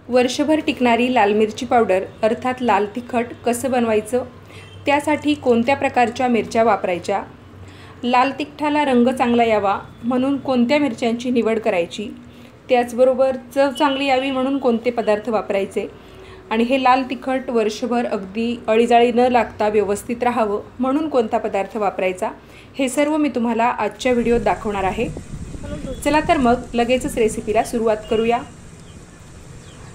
वर्षभर टिकणारी लाल मिरची पावडर अर्थात लाल तिखट कसं बनवायचं, त्यासाठी कोणत्या प्रकारच्या मिरच्या वापरायच्या, लाल तिखटाला रंग चांगला यावा म्हणून कोणत्या मिरच्यांची निवड करायची, त्याचबरोबर चव चांगली यावी म्हणून कोणते पदार्थ वापरायचे आणि हे लाल तिखट वर्षभर अगदी अळीजाळी न लागता व्यवस्थित राहावं म्हणून कोणता पदार्थ वापरायचा, हे सर्व मी तुम्हाला आजच्या व्हिडिओत दाखवणार आहे। चला तर मग लगेचच रेसिपीला सुरुवात करूया।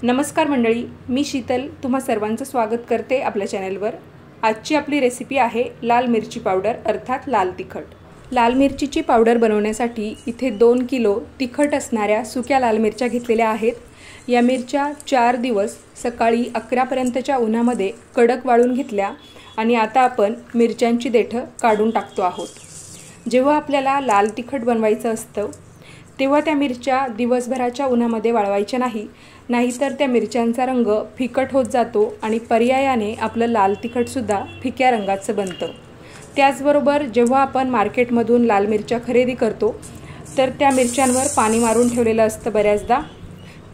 नमस्कार मंडळी, मी शीतल तुम्हा सर्वांचं स्वागत करते आपल्या चॅनलवर। आजची आपली रेसिपी आहे लाल मिरची पावडर अर्थात लाल तिखट। लाल मिरचीची पावडर बनवण्यासाठी इथे 2 किलो तिखट असणाऱ्या सुक्या लाल मिरच्या घेतलेल्या आहेत। या मिरच्या 4 दिवस सकाळी 11 पर्यंतच्या उन्हामध्ये कडक वाळून घेतल्या आणि आता आपण मिरच्यांची देठं काढून टाकतो आहोत। जेव्हा आपल्याला लाल तिखट बनवायचं असतं तेव्हा त्या मिरच्या दिवसभराच्या उन्हामध्ये वाळवायच्या नाहीतर त्या मिरच्यांचा रंग फिकट होत जातो आणि पर्यायाने आपलं लाल तिखटसुद्धा फिक्या रंगाचं बनतं। त्याचबरोबर जेव्हा आपण मार्केटमधून लाल मिरच्या खरेदी करतो तर त्या मिरच्यांवर पाणी मारून ठेवलेलं असतं बऱ्याचदा,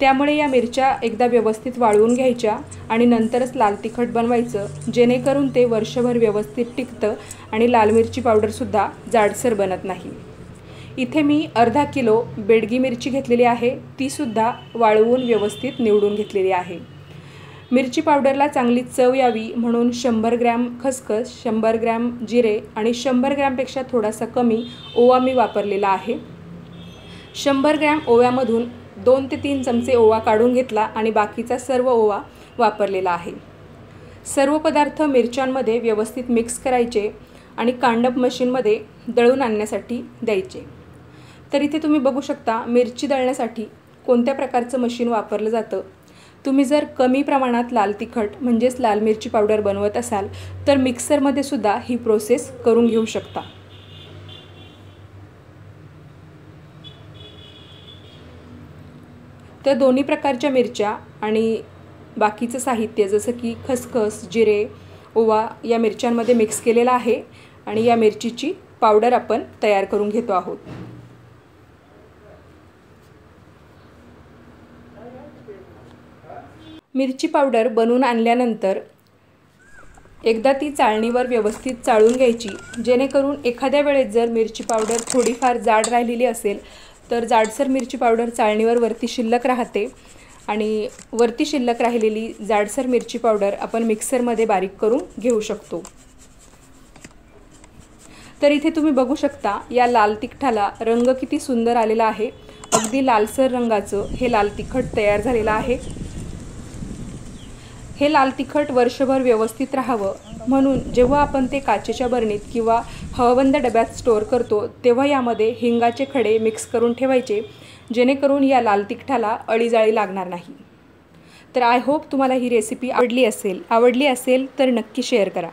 त्यामुळे या मिरच्या एकदा व्यवस्थित वाळवून घ्यायच्या आणि नंतरच लाल तिखट बनवायचं, जेणेकरून ते वर्षभर व्यवस्थित टिकतं आणि लाल मिरची पावडरसुद्धा जाडसर बनत नाही। इथे मी अर्धा किलो बेडगी मिरची घेतलेली आहे, तीसुद्धा वाळवून व्यवस्थित निवडून घेतलेली आहे। मिरची पावडरला चांगली चव यावी म्हणून 100 ग्रॅम खसखस, 100 ग्रॅम जिरे आणि 100 ग्रॅमपेक्षा थोडासा कमी ओवा मी वापरलेला आहे। 100 ग्रॅम ओव्यामधून 2 ते 3 चमचे ओवा काढून घेतला आणि बाकीचा सर्व ओवा वापरलेला आहे। सर्व पदार्थ मिरच्यांमध्ये व्यवस्थित मिक्स करायचे आणि कांडप मशीनमध्ये दळून आणण्यासाठी द्यायचे। तर इथे तुम्ही बघू शकता मिरची दळण्यासाठी कोणत्या प्रकारचं मशीन वापरलं जातं। तुम्ही जर कमी प्रमाणात लाल तिखट म्हणजेच लाल मिरची पावडर बनवत असाल तर मिक्सरमध्ये सुद्धा ही प्रोसेस करून घेऊ शकता। तर दोन्ही प्रकारच्या मिरच्या आणि बाकीचं साहित्य जसं की खसखस, जिरे, ओवा या मिरच्यांमध्ये मिक्स केलेला आहे आणि या मिरचीची पावडर आपण तयार करून घेतो आहोत। मिरची पावडर बनवून आणल्यानंतर एकदा ती चाळणीवर व्यवस्थित चाळून घ्यायची, जेणेकरून एखाद्या वेळेस जर मिरची पावडर थोडीफार जाड राहिलेली असेल तर जाडसर मिरची पावडर चाळणीवर वरती शिल्लक राहते आणि वरती शिल्लक राहिलेली जाडसर मिरची पावडर आपण मिक्सरमध्ये बारीक करून घेऊ शकतो। तर इथे तुम्ही बघू शकता या लाल तिखटाला रंग किती सुंदर आलेला आहे। अगदी लालसर रंगाचं हे लाल तिखट तयार झालेलं आहे। हे लाल तिखट वर्षभर व्यवस्थित राहावं म्हणून जेव्हा आपण ते काचेच्या बरणीत किंवा हवाबंद डब्यात स्टोअर करतो तेव्हा यामध्ये हिंगाचे खडे मिक्स करून ठेवायचे, जेणेकरून या लाल तिखटाला अळीजाळी लागणार नाही। तर आय होप तुम्हाला ही रेसिपी आवडली असेल तर नक्की शेअर करा।